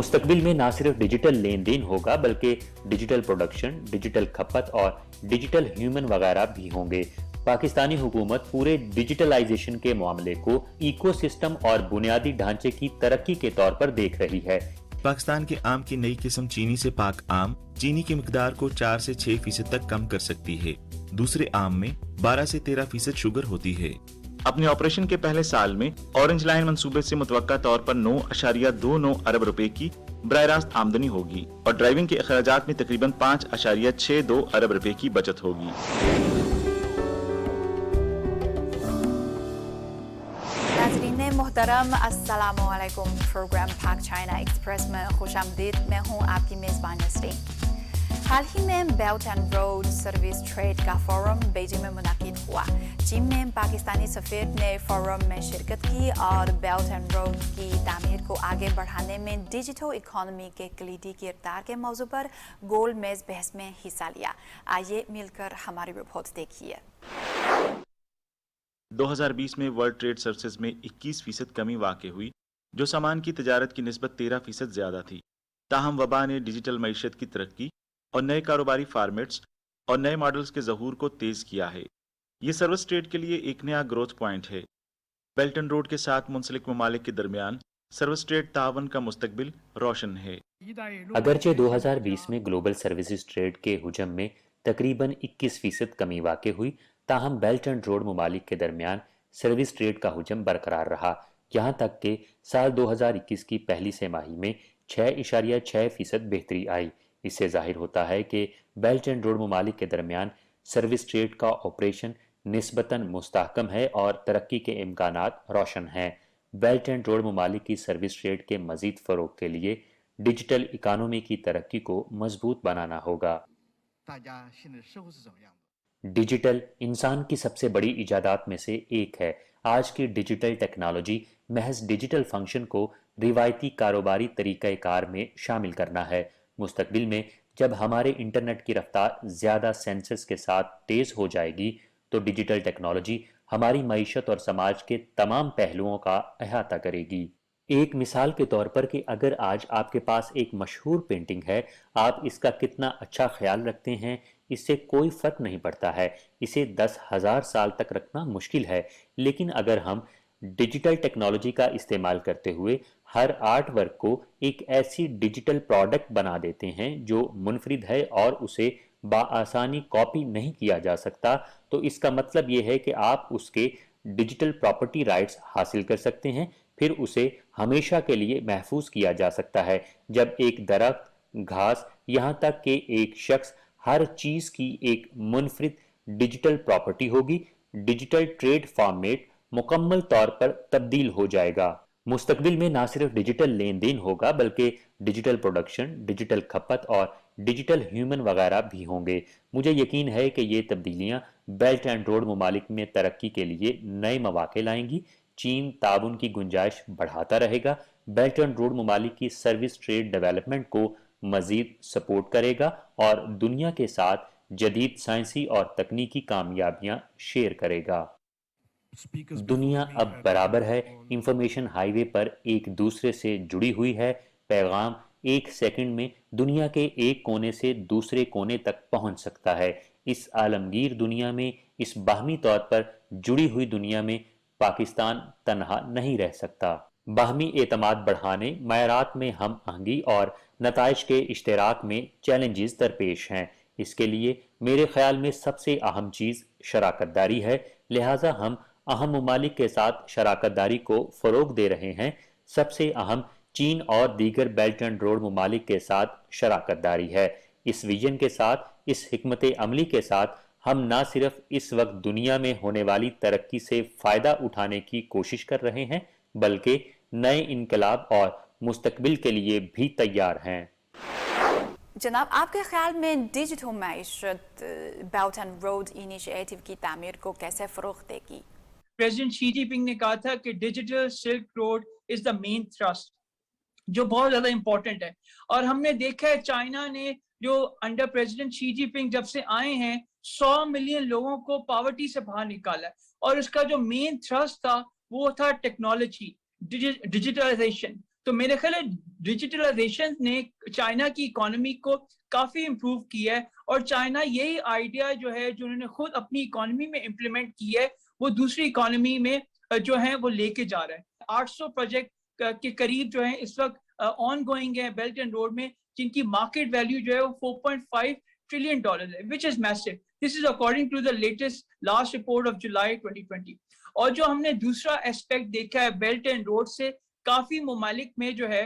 मुस्तकबिल में ना सिर्फ डिजिटल लेन देन होगा बल्कि डिजिटल प्रोडक्शन, डिजिटल खपत और डिजिटल ह्यूमन वगैरह भी होंगे। पाकिस्तानी हुकूमत पूरे डिजिटलाइजेशन के मामले को इकोसिस्टम और बुनियादी ढांचे की तरक्की के तौर पर देख रही है। पाकिस्तान के आम की नई किस्म चीनी से पाक आम चीनी की मिकदार को 4 से 6% तक कम कर सकती है। दूसरे आम में 12 से 13% शुगर होती है। अपने ऑपरेशन के पहले साल में ऑरेंज लाइन मंसूबे से मुतवक्का तौर पर 9.29 अरब रुपए की बराह रास्त आमदनी होगी और ड्राइविंग के अखराजात में तकरीबन 5.62 अरब रुपए की बचत होगी। नाज़रीन मोहतरम, अस्सलामु अलैकुम। प्रोग्राम पाक चाइना एक्सप्रेस में खुशामदीद। मैं हूँ आपकी मेज़बान नसरीन। हाल ही में belt and road service trade का फोरम बीजिंग में मुनाकिद हुआ। चीन में पाकिस्तानी सफ़ीर ने फोरम में शिरकत की और बेल्ट एंड रोड की तामीर को आगे बढ़ाने में डिजिटल इकोनॉमी के कलीदी किरदार के मौजू पर गोल मेज़ बहस में हिस्सा लिया। आइए मिलकर हमारी रिपोर्ट देखिए। 2020 में वर्ल्ड ट्रेड सर्विसेज में 21% कमी वाक़ हुई, जो सामान की तजारत की निस्बत 13% ज़्यादा थी। ताहम वबा ने डिजिटल मईशत की तरक्की और नए कारोबारी फॉर्मेट्स और नए मॉडल्स के ज़हूर को तेज़ किया है। ये सर्विस ट्रेड के लिए एक नया ग्रोथ पॉइंट है। बेल्ट एंड रोड के साथ मुंसलिक ममालिक के दरमियान सर्विस ट्रेड तावन का मुस्तकबिल रोशन है। अगरचे 2020 में ग्लोबल सर्विसेज ट्रेड के हुजम में तकरीबन 21% कमी वाक़ हुई, ताहम बेल्ट एंड रोड ममालिक के दरमियान सर्विस ट्रेड का हुजम बरकरार रहा। यहाँ तक कि साल 2021 की पहली तिमाही में 6.6% बेहतरी आई। इससे जाहिर होता है कि बेल्ट एंड रोड ममालिक के दरमियान सर्विस ट्रेड का ऑपरेशन निस्बतन मुस्तहकम है और तरक्की के इम्कानात रोशन हैं। बेल्ट एंड रोड ममालिक की सर्विस ट्रेड के मजीद फ़रोग के लिए डिजिटल इकानमी की तरक्की को मजबूत बनाना होगा। डिजिटल इंसान की सबसे बड़ी इजादात में से एक है। आज की डिजिटल टेक्नोलॉजी महज डिजिटल फंक्शन को रिवायती कारोबारी तरीक़ाकार में शामिल करना है। मुस्तकबिल में जब हमारे इंटरनेट की रफ्तार ज़्यादा सेंसर्स के साथ तेज़ हो जाएगी तो डिजिटल टेक्नोलॉजी हमारी मईशत और समाज के तमाम पहलुओं का अहाता करेगी। एक मिसाल के तौर पर कि अगर आज आपके पास एक मशहूर पेंटिंग है, आप इसका कितना अच्छा ख्याल रखते हैं इससे कोई फ़र्क नहीं पड़ता है। इसे 10,000 साल तक रखना मुश्किल है। लेकिन अगर हम डिजिटल टेक्नोलॉजी का इस्तेमाल करते हुए हर आर्ट वर्क को एक ऐसी डिजिटल प्रोडक्ट बना देते हैं जो मुनफरिद है और उसे बाआसानी कॉपी नहीं किया जा सकता, तो इसका मतलब ये है कि आप उसके डिजिटल प्रॉपर्टी राइट्स हासिल कर सकते हैं। फिर उसे हमेशा के लिए महफूज किया जा सकता है। जब एक दरख्त, घास, यहाँ तक कि एक शख्स, हर चीज़ की एक मुनफरिद डिजिटल प्रॉपर्टी होगी, डिजिटल ट्रेड फॉर्मेट मुकम्मल तौर पर तब्दील हो जाएगा। मुस्तकबिल में ना सिर्फ डिजिटल लेन देन होगा बल्कि डिजिटल प्रोडक्शन, डिजिटल खपत और डिजिटल ह्यूमन वगैरह भी होंगे। मुझे यकीन है कि ये तब्दीलियां बेल्ट एंड रोड ममालिक में तरक्की के लिए नए मौके लाएंगी। चीन ताउन की गुंजाइश बढ़ाता रहेगा। बेल्ट एंड रोड ममालिक की सर्विस ट्रेड डेवलपमेंट को मजीद सपोर्ट करेगा और दुनिया के साथ जदीद साइंसी और तकनीकी कामयाबियां शेयर करेगा। दुनिया अब बराबर है। इंफॉर्मेशन हाईवे पर एक दूसरे से जुड़ी हुई है। पैगाम एक सेकंड में दुनिया के एक कोने से दूसरे कोने तक पहुंच सकता है। इस आलमगीर दुनिया में, इस बाहमी तौर पर जुड़ी हुई दुनिया में पाकिस्तान तन्हा नहीं रह सकता। बाहमी एतमाद बढ़ाने, मायरात में हम आहंगी और नताइज के इश्तराक में चैलेंजेस दरपेश हैं। इसके लिए मेरे ख्याल में सबसे अहम चीज़ शराकतदारी है। लिहाजा हम अहम ममालिक के साथ शराकतदारी को फ़रोग दे रहे हैं। सबसे अहम चीन और दीगर बेल्ट एंड रोड ममालिक के साथ शराकतदारी है। इस विजन के साथ, इस हिकमत अमली के साथ हम न सिर्फ इस वक्त दुनिया में होने वाली तरक्की से फ़ायदा उठाने की कोशिश कर रहे हैं बल्कि नए इनकलाब और मुस्तकबिल के लिए भी तैयार हैं। जनाब, आपके ख्याल में डिजिटल मैशत बेल्ट एंड रोड इनिशिएटिव की तामीर को कैसे फ़रोग़ देगी? प्रेसिडेंट शी जिनपिंग ने कहा था कि digital silk road is the main thrust, जो बहुत ज्यादा इंपॉर्टेंट है। और हमने देखा है चाइना ने जो अंडर प्रेसिडेंट शी जिनपिंग जब से आए हैं 100 मिलियन लोगों को पॉवर्टी से बाहर निकाला है। और उसका जो मेन थ्रस्ट था वो था टेक्नोलॉजी, डिजिटलाइजेशन। تو میرے خیال ہے ڈیجیٹلائزیشن نے چائنا کی اکانومی کو کافی امپروو کیا ہے, اور چائنا یہی آئیڈیا جو ہے جو انہوں نے خود اپنی اکانومی میں امپلیمنٹ کی ہے وہ دوسری اکانومی میں جو ہے وہ لے کے جا رہا ہے. 800 پروجیکٹ کے قریب جو ہے اس وقت آن گوئنگ ہے بیلٹ اینڈ روڈ میں, جن کی مارکیٹ ویلیو جو ہے وہ $4.5 trillion ہے, which is massive. This is according to the latest last report of July 2020. اور جو ہم نے دوسرا ایسپیکٹ دیکھا ہے بیلٹ اینڈ روڈ سے کافی ممالک میں جو ہے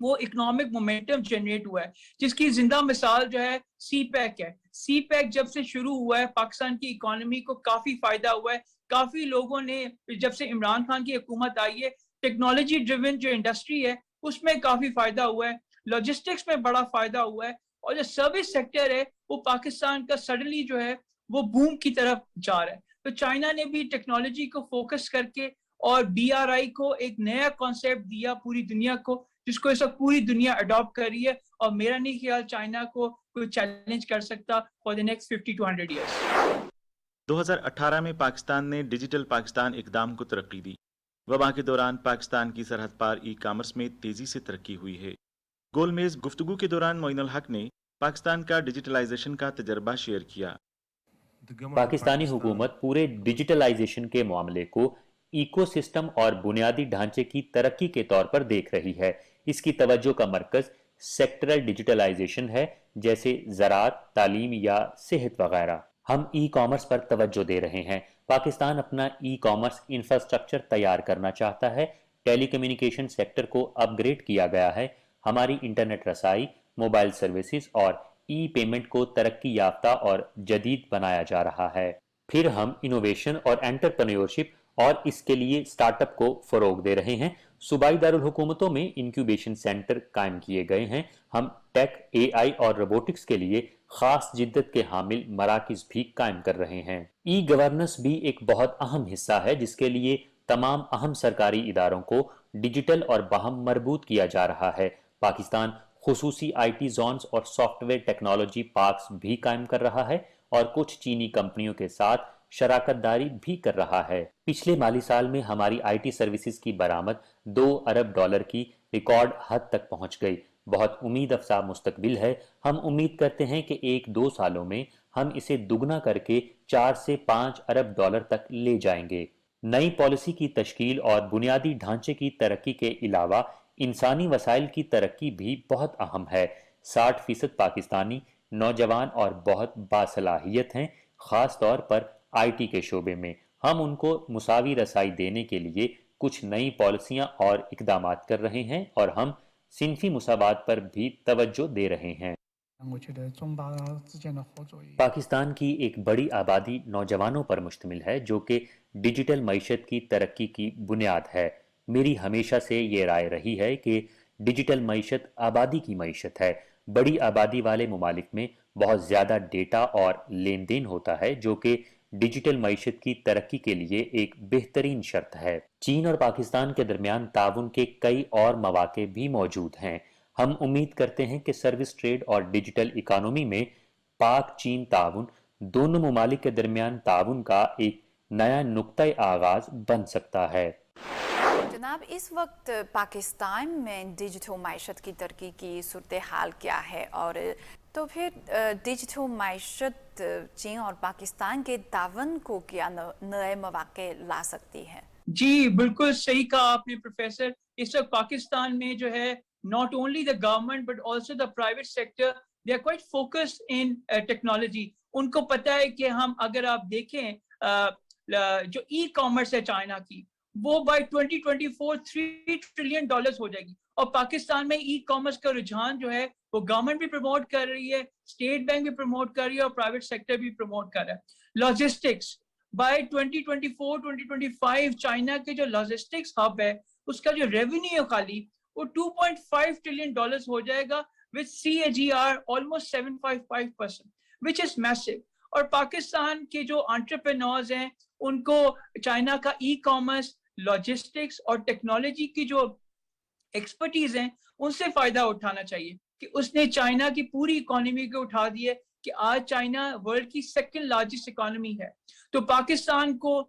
وہ اکنامک مومنٹم جنریٹ ہوا ہے, جس کی زندہ مثال جو ہے سی پیک ہے. سی پیک جب سے شروع ہوا ہے پاکستان کی اکانومی کو کافی فائدہ ہوا ہے. کافی لوگوں نے جب سے عمران خان کی حکومت آئی ہے ٹیکنالوجی ڈریون جو انڈسٹری ہے اس میں کافی فائدہ ہوا ہے, لاجسٹکس میں بڑا فائدہ ہوا ہے, اور جو سروس سیکٹر ہے وہ پاکستان کا سڈنلی جو ہے وہ بوم کی طرف جا رہا ہے. تو چائنا نے بھی ٹیکنالوجی کو فوکس کر کے اور BRI کو ایک نیا کانسیپٹ دیا پوری دنیا کو, جس کو اس وقت پوری دنیا اڈاپٹ کر رہی ہے, اور میرا نہیں خیال چائنا کو کوئی چیلنج کر سکتا for the next 50 to 100 years. 2018 میں پاکستان نے ڈیجیٹل پاکستان اقدام کو ترقی دی. وبا کے دوران پاکستان کی سرحد پار ای کامرس میں تیزی سے ترقی ہوئی ہے. گول میز گفتگو کے دوران معین الحق نے پاکستان کا ڈیجیٹلائزیشن کا تجربہ شیئر کیا. پاکستانی حکومت پورے ڈیجیٹلائزیشن کے معاملے کو ایکو سسٹم اور بنیادی ڈھانچے کی ترقی کے طور پر دیکھ رہی ہے. اس کی توجہ کا مرکز سیکٹرل ڈیجیٹلائزیشن ہے, جیسے زراعت, تعلیم یا صحت وغیرہ. ہم ای کامرس پر توجہ دے رہے ہیں. پاکستان اپنا ای کامرس انفراسٹرکچر تیار کرنا چاہتا ہے. ٹیلی کمیونیکیشن سیکٹر کو اپ گریڈ کیا گیا ہے. ہماری انٹرنیٹ رسائی, موبائل سروسز اور ای پیمنٹ کو ترقی یافتہ اور جدید بنایا جا رہا ہے. پھر ہم انوویشن اور انٹرپرینیورشپ اور اس کے لیے سٹارٹ اپ کو فروغ دے رہے ہیں. صوبائی دارالحکومتوں میں انکیوبیشن سینٹر قائم کیے گئے ہیں. ہم ٹیک, AI اور روبوٹکس کے لیے خاص جدت کے حامل مراکز بھی قائم کر رہے ہیں. ای گورننس بھی ایک بہت اہم حصہ ہے, جس کے لیے تمام اہم سرکاری اداروں کو ڈیجیٹل اور باہم مربوط کیا جا رہا ہے. پاکستان خصوصی IT زونز اور سافٹ ویئر ٹیکنالوجی پارکس بھی قائم کر رہا ہے اور کچھ چینی کمپنیوں کے ساتھ شراکت داری بھی کر رہا ہے. پچھلے مالی سال میں ہماری IT سروسز کی برآمد $2 ارب کی ریکارڈ حد تک پہنچ گئی. بہت امید افزا مستقبل ہے. ہم امید کرتے ہیں کہ 1-2 سالوں میں ہم اسے دگنا کر کے $4 سے $5 ارب تک لے جائیں گے. نئی پالیسی کی تشکیل اور بنیادی ڈھانچے کی ترقی کے علاوہ انسانی وسائل کی ترقی بھی بہت اہم ہے. 60% پاکستانی نوجوان اور بہت باصلاحیت ہیں, خاص طور پر IT کے شعبے میں. ہم ان کو مساوی رسائی دینے کے لیے کچھ نئی پالیسیاں اور اقدامات کر رہے ہیں, اور ہم صنفی مساوات پر بھی توجہ دے رہے ہیں. پاکستان کی ایک بڑی آبادی نوجوانوں پر مشتمل ہے, جو کہ ڈیجیٹل معیشت کی ترقی کی بنیاد ہے. میری ہمیشہ سے یہ رائے رہی ہے کہ ڈیجیٹل معیشت آبادی کی معیشت ہے. بڑی آبادی والے ممالک میں بہت زیادہ ڈیٹا اور لین دین ہوتا ہے, جو کہ ڈیجیٹل معیشت کی ترقی کے لیے ایک بہترین شرط ہے. چین اور پاکستان کے درمیان تعاون کے کئی اور مواقع بھی موجود ہیں. ہم امید کرتے ہیں کہ سروس ٹریڈ اور ڈیجیٹل اکانومی میں پاک چین تعاون دونوں ممالک کے درمیان تعاون کا ایک نیا نقطۂ آغاز بن سکتا ہے. جناب, اس وقت پاکستان میں ڈیجیٹل معیشت کی ترقی کی صورتحال کیا ہے, اور تو پھر ڈیجیٹل معیشت چین اور پاکستان کے تعاون کو کیا نئے مواقع لا سکتی ہے؟ جی بالکل صحیح کہا آپ نے پروفیسر. اس وقت پاکستان میں جو ہے not only the government but also the private sector, they are quite focused in technology. ان کو پتہ ہے کہ ہم اگر آپ دیکھیں جو ای کامرس ہے چائنا کی, وہ بائی 2024 $3 trillion ہو جائے گی. اور پاکستان میں ای کامرس کا رجحان جو ہے وہ گورنمنٹ بھی پروموٹ کر رہی ہے, اسٹیٹ بینک بھی پروموٹ کر رہی ہے, اور پرائیویٹ سیکٹر بھی پروموٹ کر رہا ہے. لاجسٹکس بائی 2024-2025 چائنا کے جو لاجسٹکس ہب ہے اس کا جو ریونیو خالی وہ $2.5 trillion ہو جائے گا, with CAGR almost 7.55%, which is massive. اور پاکستان کے جو انٹرپرینورز ہیں ان کو چائنا کا ای کامرس, لاجسٹکس اور ٹیکنالوجی کی جو ایکسپرٹیز ہیں ان سے فائدہ اٹھانا چاہیے, کہ اس نے چائنا کی پوری اکانومی کو اٹھا دی ہے, کہ آج چائنا ورلڈ کی 2nd لارجسٹ اکانومی ہے. تو پاکستان کو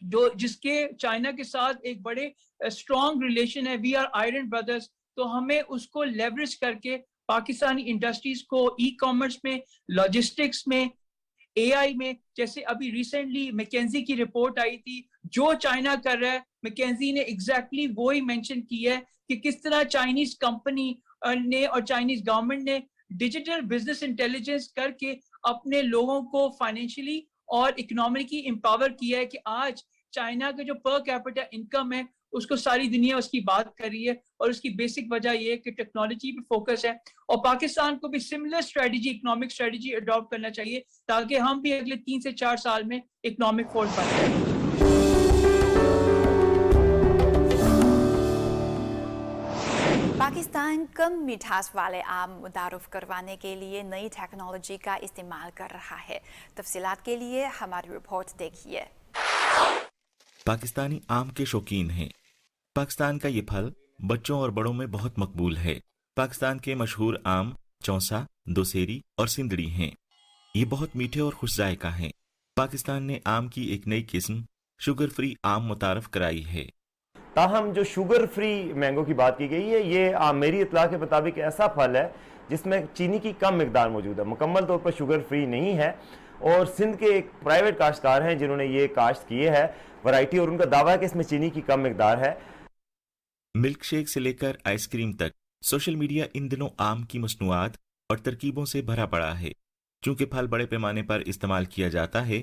جو جس کے چائنا کے ساتھ ایک بڑے اسٹرانگ ریلیشن ہے, وی آر آئرن بردرز, تو ہمیں اس کو لیوریج کر کے پاکستانی انڈسٹریز کو ای کامرس میں, لاجسٹکس میں, اے آئی میں, جیسے ابھی ریسنٹلی میکنزی کی رپورٹ آئی تھی, جو چائنا کر رہا ہے میکنزی نے ایگزیکٹلی وہی مینشن کی ہے کہ کس طرح چائنیز کمپنی نے اور چائنیز گورنمنٹ نے ڈیجیٹل بزنس انٹیلیجنس کر کے اپنے لوگوں کو فائنینشلی اور اکنامکلی امپاور کیا ہے, کہ آج چائنا کا جو پر کیپٹا انکم ہے اس کو ساری دنیا اس کی بات کر رہی ہے, اور اس کی بیسک وجہ یہ ہے کہ ٹیکنالوجی پہ فوکس ہے, اور پاکستان کو بھی similar strategy, economic strategy adopt کرنا چاہیے تاکہ ہم بھی اگلے 3 سے 4 سال میں اکنامک فورس بن جائیں. پاکستان کم مٹھاس والے آم متعارف کروانے کے لیے نئی ٹیکنالوجی کا استعمال کر رہا ہے. تفصیلات کے لیے ہماری رپورٹ دیکھیے. پاکستانی آم کے شوقین ہیں. پاکستان کا یہ پھل بچوں اور بڑوں میں بہت مقبول ہے. پاکستان کے مشہور آم چونسا, دوسیری اور سندڑی ہیں. یہ بہت میٹھے اور خوش ذائقہ ہیں. پاکستان نے آم کی ایک نئی قسم شوگر فری آم متعارف کرائی ہے. تاہم جو شوگر فری مینگو کی بات کی گئی ہے, یہ میری اطلاع کے مطابق ایسا پھل ہے جس میں چینی کی کم مقدار موجود ہے, مکمل طور پر شوگر فری نہیں ہے. اور سندھ کے ایک پرائیویٹ کاشتکار ہیں جنہوں نے یہ کاشت کیے ہے ورائٹی, اور ان کا دعویٰ ہے کہ اس میں چینی کی کم مقدار ہے. ملک شیک سے لے کر آئس کریم تک سوشل میڈیا ان دنوں آم کی مصنوعات اور ترکیبوں سے بھرا پڑا ہے. چونکہ پھل بڑے پیمانے پر استعمال کیا جاتا ہے,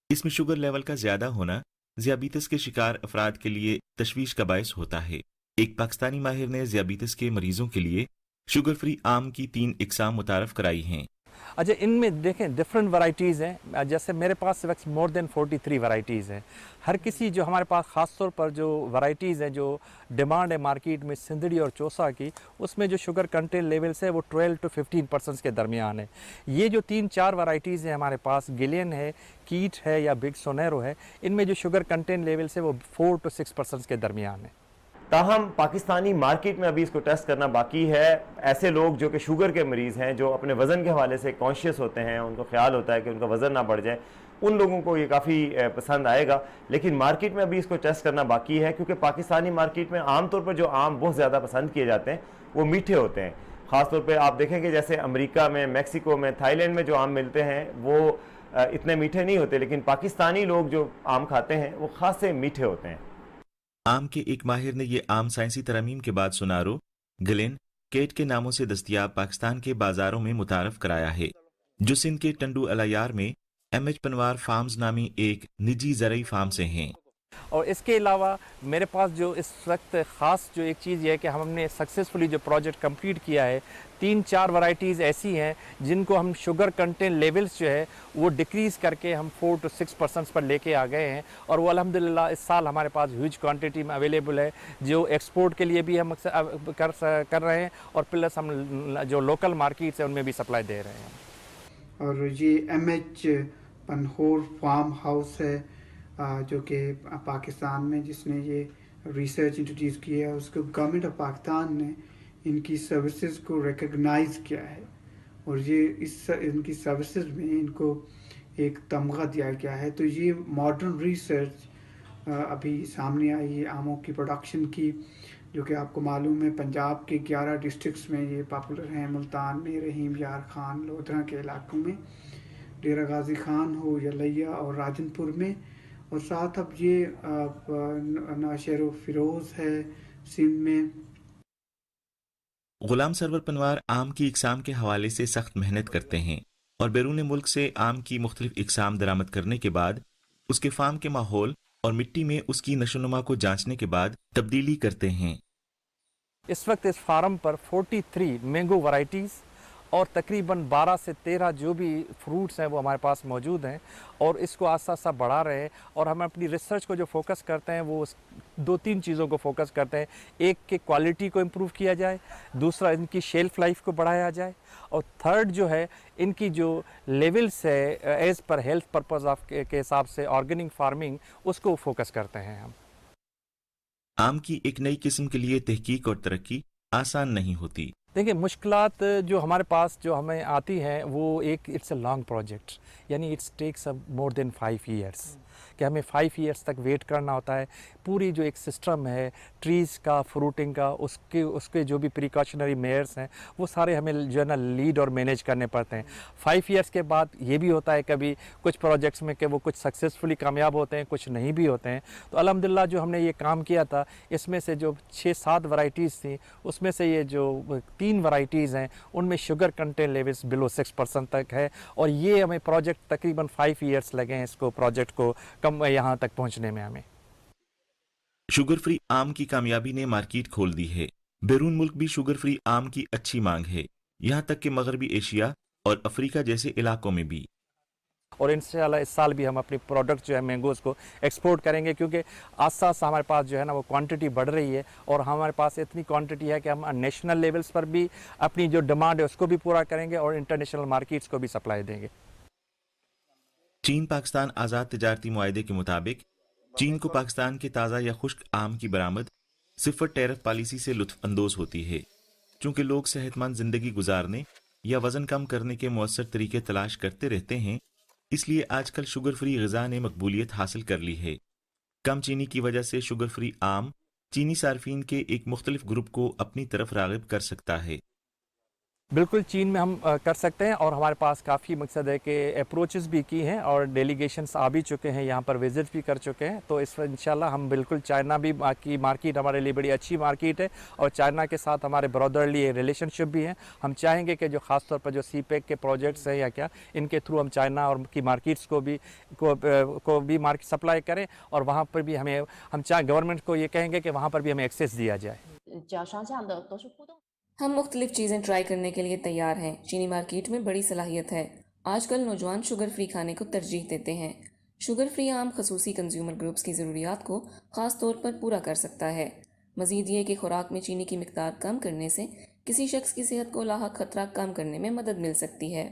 اس میں شوگر لیول کا زیادہ ہونا ذیابیطس کے شکار افراد کے لیے تشویش کا باعث ہوتا ہے. ایک پاکستانی ماہر نے ذیابیطس کے مریضوں کے لیے شوگر فری آم کی 3 اقسام متعارف کرائی ہیں. اچھا, ان میں دیکھیں ڈفرینٹ ورائٹیز ہیں. جیسے میرے پاس وقت مور دین 43 ورائٹیز ہیں. ہر کسی جو ہمارے پاس خاص طور پر جو ورائٹیز ہیں جو ڈیمانڈ ہے مارکیٹ میں سندڑی اور چوسا کی, اس میں جو شوگر کنٹینٹ لیولس ہے وہ 12 to 15% کے درمیان ہے. یہ جو 3-4 ورائٹیز ہیں ہمارے پاس, گلین ہے, کیٹ ہے یا بگ سونیرو ہے, ان میں جو شوگر کنٹینٹ لیولس ہے وہ 4 to 6% کے درمیان ہے. تاہم پاکستانی مارکیٹ میں ابھی اس کو ٹیسٹ کرنا باقی ہے. ایسے لوگ جو کہ شوگر کے مریض ہیں, جو اپنے وزن کے حوالے سے کانشیس ہوتے ہیں, ان کو خیال ہوتا ہے کہ ان کا وزن نہ بڑھ جائے, ان لوگوں کو یہ کافی پسند آئے گا. لیکن مارکیٹ میں ابھی اس کو ٹیسٹ کرنا باقی ہے, کیونکہ پاکستانی مارکیٹ میں عام طور پر جو آم بہت زیادہ پسند کیے جاتے ہیں وہ میٹھے ہوتے ہیں. خاص طور پہ آپ دیکھیں کہ جیسے امریکہ میں, میکسیکو میں, تھائی لینڈ میں جو آم ملتے ہیں وہ اتنے میٹھے نہیں ہوتے, لیکن پاکستانی لوگ جو آم کھاتے ہیں وہ خاصے میٹھے ہوتے ہیں. آم کے ایک ماہر نے یہ آم سائنسی ترمیم کے بعد سونارو, گلین, کیٹ کے ناموں سے دستیاب پاکستان کے بازاروں میں متعارف کرایا ہے, جو سندھ کے ٹنڈو الایار میں MH پنوار فارمز نامی ایک نجی زرعی فارم سے ہیں. اور اس کے علاوہ میرے پاس جو اس وقت خاص جو ایک چیز یہ ہے کہ ہم نے سکسیزفلی جو پروجیکٹ کمپلیٹ کیا ہے, 3-4 ورائٹیز ایسی ہیں جن کو ہم شوگر کنٹینٹ لیولز جو ہے وہ ڈکریز کر کے ہم 4 to 6% پر لے کے آ گئے ہیں, اور وہ الحمدللہ اس سال ہمارے پاس ہیوج کوانٹٹی میں اویلیبل ہے, جو ایکسپورٹ کے لیے بھی ہم کر رہے ہیں, اور پلس ہم جو لوکل مارکیٹس ہیں ان میں بھی سپلائی دے رہے ہیں. اور یہ MH پنہور فارم ہاؤس ہے جو کہ پاکستان میں, جس نے یہ ریسرچ انٹروڈیوس کیا ہے, اس کو گورنمنٹ آف پاکستان نے ان کی سروسز کو ریکگنائز کیا ہے, اور یہ ان کی سروسز میں ان کو ایک تمغہ دیا گیا ہے. تو یہ ماڈرن ریسرچ ابھی سامنے آئی ہے آموں کی پروڈکشن کی, جو کہ آپ کو معلوم ہے پنجاب کے 11 ڈسٹرکٹس میں یہ پاپولر ہیں, ملتان میں, رحیم یار خان, لودھرا کے علاقوں میں, ڈیرہ غازی خان ہو یا لیا اور راجن پور میں, اور ساتھ اب یہ نوشہر و فیروز ہے سندھ میں. غلام سرور پنوار آم کی اقسام کے حوالے سے سخت محنت کرتے ہیں, اور بیرون ملک سے آم کی مختلف اقسام درآمد کرنے کے بعد اس کے فارم کے ماحول اور مٹی میں اس کی نشو و نما کو جانچنے کے بعد تبدیلی کرتے ہیں. اس وقت اس فارم پر 43 مینگو ورائٹیز اور تقریباً 12 سے 13 جو بھی فروٹس ہیں وہ ہمارے پاس موجود ہیں, اور اس کو آہستہ آہستہ بڑھا رہے ہیں. اور ہم اپنی ریسرچ کو جو فوکس کرتے ہیں وہ 2-3 چیزوں کو فوکس کرتے ہیں. ایک کہ کوالٹی کو امپروو کیا جائے, دوسرا ان کی شیلف لائف کو بڑھایا جائے, اور تھرڈ جو ہے ان کی جو لیولس ہے ایز پر ہیلتھ پرپز کے حساب سے آرگینک فارمنگ, اس کو فوکس کرتے ہیں ہم. آم کی ایک نئی قسم کے لیے تحقیق اور ترقی آسان نہیں ہوتی. دیکھیں مشکلات جو ہمارے پاس جو ہمیں آتی ہیں وہ ایک اٹس اے لانگ پروجیکٹ, یعنی it's takes more than 5 years. कि हमें 5 ईयर्स तक वेट करना होता है। पूरी जो एक सिस्टम है ट्रीज़ का, फ्रूटिंग का, उसके जो भी प्रिकॉशनरी मेयर्स हैं वो सारे हमें जो है ना लीड और मैनेज करने पड़ते हैं। 5 ईयर्स के बाद ये भी होता है कभी कुछ प्रोजेक्ट्स में कि वो कुछ सक्सेसफुली कामयाब होते हैं, कुछ नहीं भी होते हैं। तो अल्हम्दुलिल्लाह जो हमने ये काम किया था इसमें से जो 6-7 वैरायटीज़ थी उसमें से ये जो 3 वैरायटीज़ हैं उनमें शुगर कंटेंट लेवल्स बिलो 6% तक है, और ये हमें प्रोजेक्ट तकरीबन 5 ईयर्स लगे हैं इसको प्रोजेक्ट को कम यहाँ तक पहुँचने में हमें। शुगर फ्री आम की कामयाबी ने मार्केट खोल दी है। बैरून मुल्क भी शुगर फ्री आम की अच्छी मांग है, यहाँ तक कि मगरबी एशिया और अफ्रीका जैसे इलाकों में भी। और इंशाल्लाह इस साल भी हम अपनी प्रोडक्ट जो है मैंगोज़ को एक्सपोर्ट करेंगे, क्योंकि आस्ता आस्ता हमारे पास जो है ना वो क्वांटिटी बढ़ रही है और हमारे पास इतनी क्वांटिटी है कि हम नेशनल लेवल्स पर भी अपनी जो डिमांड है उसको भी पूरा करेंगे और इंटरनेशनल मार्केट्स को भी सप्लाई देंगे। चीन पाकिस्तान आज़ाद तिजारती मुआहदे के मुताबिक चीन को पाकिस्तान के ताज़ा या खुश्क आम की बरामद सिफर टैरिफ पॉलिसी से लुत्फ अंदोज होती है। चूँकि लोग सेहतमंद ज़िंदगी गुजारने या वज़न कम करने के मौसर तरीके तलाश करते रहते हैं, इसलिए आजकल शुगर फ्री ग़िज़ा ने मकबूलियत हासिल कर ली है। कम चीनी की वजह से शुगर फ्री आम चीनी सार्फिन के एक मुख्तलिफ ग्रुप को अपनी तरफ राग़िब कर सकता है। बिल्कुल चीन में हम कर सकते हैं और हमारे पास काफ़ी मकसद है कि अप्रोचेस भी की हैं और डेलीगेशंस आ भी चुके हैं, यहाँ पर विज़िट भी कर चुके हैं। तो इस पर इंशाल्लाह हम बिल्कुल चाइना भी की मार्केट हमारे लिए बड़ी अच्छी मार्केट है और चाइना के साथ हमारे ब्रदरली रिलेशनशिप भी हैं। हम चाहेंगे कि जो ख़ास तौर पर जो सीपेक के प्रोजेक्ट्स हैं या क्या, इनके थ्रू हम चाइना और की मार्केट्स को भी मार्केट सप्लाई करें और वहाँ पर भी हम चाहे गवर्नमेंट को ये कहेंगे कि वहाँ पर भी हमें एक्सेस दिया जाए। हम मुख्तलिफ चीज़ें ट्राई करने के लिए तैयार हैं। चीनी मार्केट में बड़ी सलाहियत है। आजकल नौजवान शुगर फ्री खाने को तरजीह देते हैं। शुगर फ्री आम खसूसी कंज्यूमर ग्रुप्स की ज़रूरियात को ख़ास तौर पर पूरा कर सकता है। मज़ीद ये कि खुराक में चीनी की मिकदार कम करने से किसी शख्स की सेहत को लाहक खतरा कम करने में मदद मिल सकती है।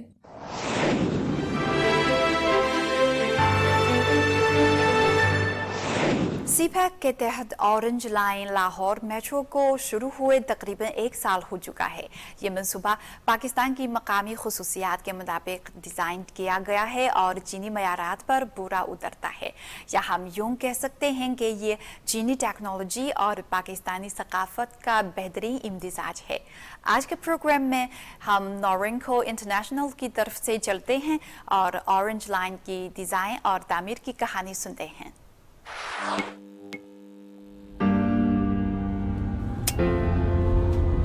सीपैक के तहत ऑरेंज लाइन लाहौर मेट्रो को शुरू हुए तकरीबन 1 साल हो चुका है। ये मंसूबा पाकिस्तान की मकामी खसूसियात के मुताबिक डिज़ाइन किया गया है और चीनी मयारात पर पूरा उतरता है, या हम यूँ कह सकते हैं कि ये चीनी टेक्नोलॉजी और पाकिस्तानी सकाफत का बेहतरीन इम्तिजाज है। आज के प्रोग्राम में हम नोरिंको इंटरनेशनल की तरफ से चलते हैं और ऑरेंज लाइन की डिज़ाइन और तामीर की कहानी सुनते हैं।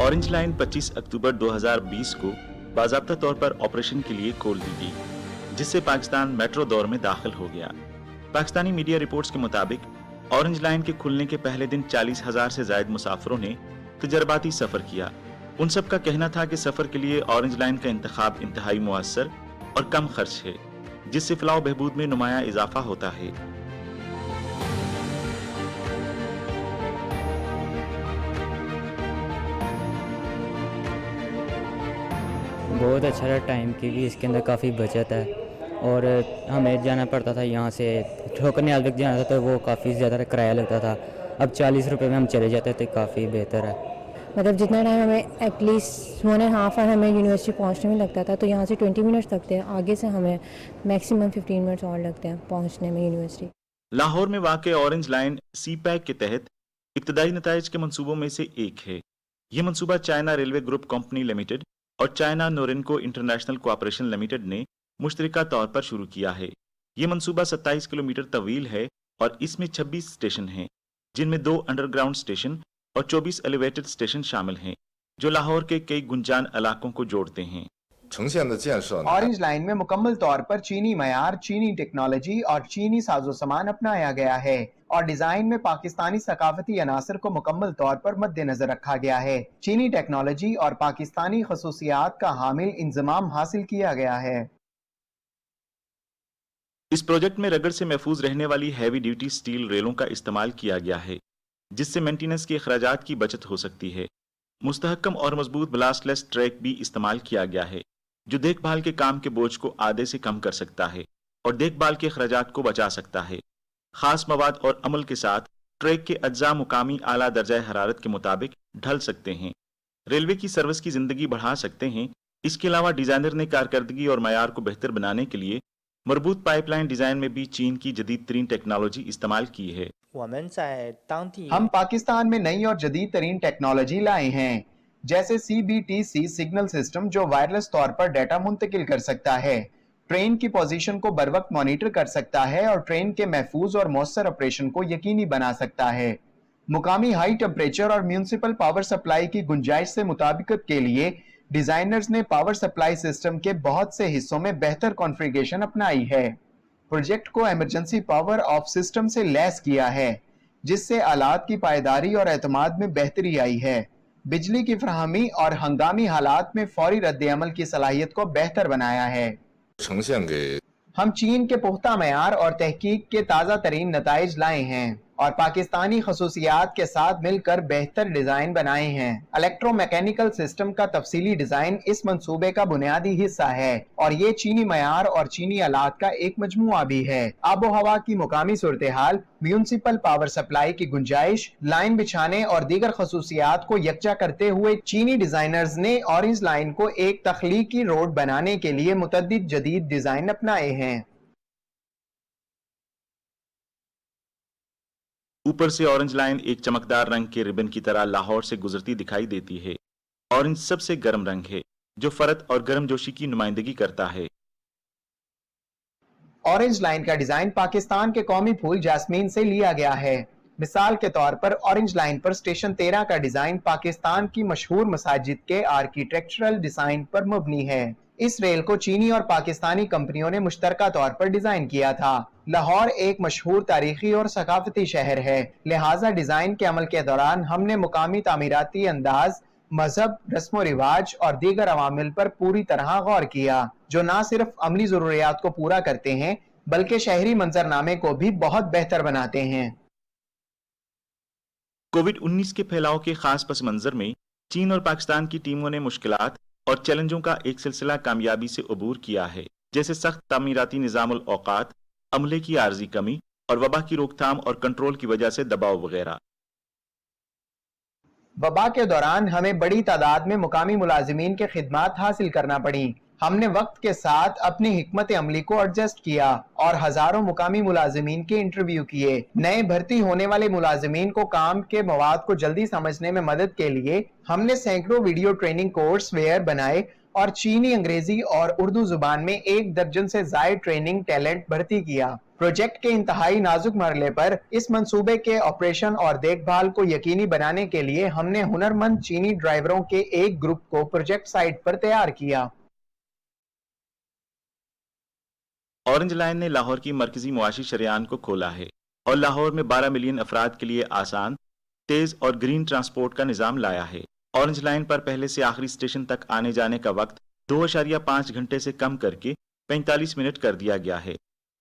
ऑरेंज लाइन 25 अक्टूबर 2020 को बाज़ाब्ता तौर पर ऑपरेशन के लिए खोल दी गई, जिससे पाकिस्तान मेट्रो दौर में दाखिल हो गया। पाकिस्तानी मीडिया रिपोर्ट्स के मुताबिक ऑरेंज लाइन के खुलने के पहले दिन 40,000 से ज़ायद मुसाफिरों ने तजर्बाती सफ़र किया। उन सब का कहना था कि सफ़र के लिए ऑरेंज लाइन का इंतखाब इंतहाई मुअस्सर और कम खर्च है, जिससे फलाह बहबूद में नुमाया इजाफा होता है। बहुत अच्छा रहा, टाइम की भी इसके अंदर काफ़ी बचत है और हमें जाना पड़ता था यहाँ से ठोकरनियाल तक जाना था तो वो काफ़ी ज़्यादा किराया लगता था। अब 40 रुपये में हम चले जाते तो काफ़ी बेहतर है। मतलब जितना टाइम हमें एटलीस्ट 1.5 आवर हमें यूनिवर्सिटी पहुँचने में लगता था, तो यहाँ से 20 मिनट्स लगते हैं, आगे से हमें मैक्सिमम 15 मिनट्स और लगते हैं पहुँचने में यूनिवर्सिटी। लाहौर में वाक़ ऑरेंज लाइन सीपैक के तहत इब्तदाई नताइज के मंसूबों में से एक है। ये मंसूबा China railway group company limited और चाइना नोरिनको इंटरनेशनल कोऑपरेशन लिमिटेड ने मुश्तरका तौर पर शुरू किया है। ये मंसूबा 27 किलोमीटर तवील है और इसमें 26 स्टेशन हैं, जिनमें 2 अंडरग्राउंड स्टेशन और 24 एलिवेटेड स्टेशन शामिल हैं, जो लाहौर के कई गुंजान इलाकों को जोड़ते हैं। ऑरेंज लाइन में मुकम्मल तौर पर चीनी मयार, चीनी टेक्नोलॉजी और चीनी साजो सामान अपनाया गया है और डिजाइन में पाकिस्तानी सकाफती अनासर को मुकम्मल तौर पर मद्देनजर रखा गया है। चीनी टेक्नोलॉजी और पाकिस्तानी खसूसियात का हामिल इंजमाम हासिल किया गया है। इस प्रोजेक्ट में रगड़ से महफूज रहने वाली हैवी ड्यूटी स्टील रेलों का इस्तेमाल किया गया है, जिससे मेंटेनेंस के अखराजात की बचत हो सकती है। मुस्तहकम और मजबूत ब्लास्टलेस ट्रैक भी इस्तेमाल किया गया है, जो देखभाल के काम के बोझ को आधे से कम कर सकता है और देखभाल के अखराजात को बचा सकता है। खास मवाद और अमल के साथ ट्रैक के अज्जा मुकामी आला दर्जा हरारत के मुताबिक ढल सकते हैं, रेलवे की सर्विस की जिंदगी बढ़ा सकते हैं। इसके अलावा डिजाइनर ने कारकर्दगी और मयार को बेहतर बनाने के लिए मरबूत पाइपलाइन डिजाइन में भी चीन की जदीद तरीन टेक्नोलॉजी इस्तेमाल की है। हम पाकिस्तान में नई और जदीद तरीन टेक्नोलॉजी लाए हैं, जैसे CBTC सिग्नल सिस्टम जो वायरलेस तौर पर डाटा मुंतकिल कर सकता है, ट्रेन की पोजीशन को बर वक्त मॉनिटर कर सकता है और ट्रेन के महफूज और मौसर ऑपरेशन को यकीनी बना सकता है। मुकामी हाई टेम्परेचर और म्यूनिसिपल पावर सप्लाई की गुंजाइश से मुताबिकत के लिए डिजाइनर्स ने पावर सप्लाई सिस्टम के बहुत से हिस्सों में बेहतर कॉन्फ़िगरेशन अपनाई है। प्रोजेक्ट को इमरजेंसी पावर ऑफ सिस्टम से लैस किया है, जिससे आलात की पायदारी और एतमाद में बेहतरी आई है। बिजली की फराहमी और हंगामी हालात में फौरी रद्द-ए-अमल की सलाहियत को बेहतर बनाया है। हम चीन के पुख्ता मयार और तहकीक के ताज़ा तरीन नताइज लाए हैं और पाकिस्तानी खसूसियात के साथ मिलकर बेहतर डिजाइन बनाए हैं। इलेक्ट्रोमैकेनिकल सिस्टम का तफसीली डिजाइन इस मंसूबे का बुनियादी हिस्सा है और ये चीनी मयार और चीनी आलात का एक मजमुआ भी है। आबो हवा की मुकामी सूरत हाल, म्यूनिसिपल पावर सप्लाई की गुंजाइश, लाइन बिछाने और दीगर खसूसियात को यकजा करते हुए चीनी डिजाइनर्स ने ऑरेंज लाइन को एक तख्लीकी रोड बनाने के लिए मुतअद्दिद जदीद डिजाइन अपनाए हैं। ऊपर से ऑरेंज लाइन एक चमकदार रंग के रिबन की तरह लाहौर से गुजरती दिखाई देती है। ऑरेंज सबसे गर्म रंग है जो फरत और गर्मजोशी की नुमाइंदगी करता है। ऑरेंज लाइन का डिजाइन पाकिस्तान के कौमी फूल जास्मीन से लिया गया है। मिसाल के तौर पर ऑरेंज लाइन पर स्टेशन 13 का डिजाइन पाकिस्तान की मशहूर मसाजिद के आर्किटेक्चरल डिजाइन पर मबनी है। इस रेल को चीनी और पाकिस्तानी कंपनियों ने मुश्तरका तौर पर डिजाइन किया था। लाहौर एक मशहूर तारीखी और सकाफती शहर है, लिहाजा डिजाइन के अमल के दौरान हमने मुकामी तामीराती अंदाज, मजहब, रस्म रिवाज और दीगर अवामिल पर पूरी तरह गौर किया, जो न सिर्फ अमली जरूरियात को पूरा करते हैं बल्कि शहरी मंजरनामे को भी बहुत बेहतर बनाते हैं। कोविड-19 के फैलाव के खास पस मंजर में चीन और पाकिस्तान की टीमों ने मुश्किलात और चैलेंजों का एक सिलसिला कामयाबी से अबूर किया है, जैसे सख्त तामीराती निज़ामुल औकात, अमले की आर्जी कमी और वबा की रोकथाम और कंट्रोल की वजह से दबाव वगैरह। वबा के दौरान हमें बड़ी तादाद में मुकामी मुलाजिमीन के खिदमात हासिल करना पड़ी। हमने वक्त के साथ अपनी हिकमत अमली को एडजस्ट किया और हजारों मुकामी मुलाजिमीन के इंटरव्यू किए। नए भर्ती होने वाले मुलाजिमीन को काम के मवाद को जल्दी समझने में मदद के लिए हमने सैकड़ों वीडियो ट्रेनिंग कोर्स वेयर बनाए और चीनी, अंग्रेजी और उर्दू जुबान में 1 दर्जन से ज्यादा ट्रेनिंग टैलेंट भर्ती किया। प्रोजेक्ट के इंतहाई नाजुक मरहले पर इस मंसूबे के ऑपरेशन और देखभाल को यकीनी बनाने के लिए हमने हुनरमंद चीनी ड्राइवरों के एक ग्रुप को प्रोजेक्ट साइट पर तैयार किया। ऑरेंज लाइन ने लाहौर की मरकजी मुआशी शरियान को खोला है और लाहौर में 12 मिलियन अफराद के लिए आसान, तेज और ग्रीन ट्रांसपोर्ट का निजाम लाया है। ऑरेंज लाइन पर पहले से आखिरी स्टेशन तक आने जाने का वक्त 2.5 घंटे से कम करके 45 मिनट कर दिया गया है।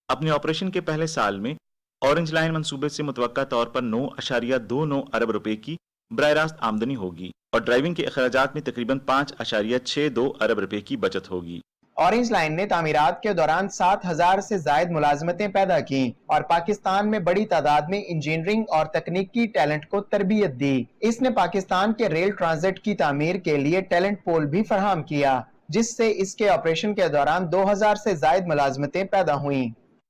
अपने ऑपरेशन के पहले साल में ऑरेंज लाइन मंसूबे से मुतवक्का तौर पर 9.29 अरब रुपए की बराह रास्त आमदनी होगी और ड्राइविंग के अखराजात में तकरीबन 5.62 अरब रुपए की बचत होगी। ऑरेंज लाइन ने तामीरात के दौरान 7,000 से जायद मुलाजमतें पैदा की और पाकिस्तान में बड़ी तादाद में इंजीनियरिंग और तकनीकी टैलेंट को तरबियत दी। इसने पाकिस्तान के रेल ट्रांजिट की तामीर के लिए टैलेंट पूल भी फराहम किया, जिससे इसके ऑपरेशन के दौरान 2,000 से जायद मुलाजमतें पैदा हुई।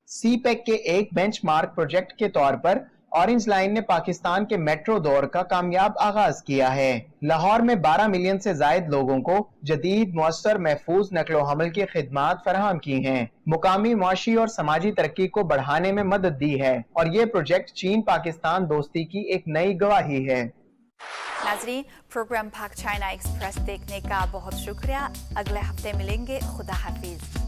CPEC के एक बेंचमार्क प्रोजेक्ट के तौर पर ऑरेंज लाइन ने पाकिस्तान के मेट्रो दौर का कामयाब आगाज किया है। लाहौर में 12 मिलियन से जायद लोगों को जदीद, मुअस्सर, महफूज नकलो हमल की खिदमात फराहम की हैं, मुकामी मुआशी और समाजी तरक्की को बढ़ाने में मदद दी है और ये प्रोजेक्ट चीन पाकिस्तान दोस्ती की एक नई गवाही है। नाज़रीन, प्रोग्राम पाक चाइना एक्सप्रेस देखने का बहुत शुक्रिया। अगले हफ्ते मिलेंगे। खुदा हाफिज।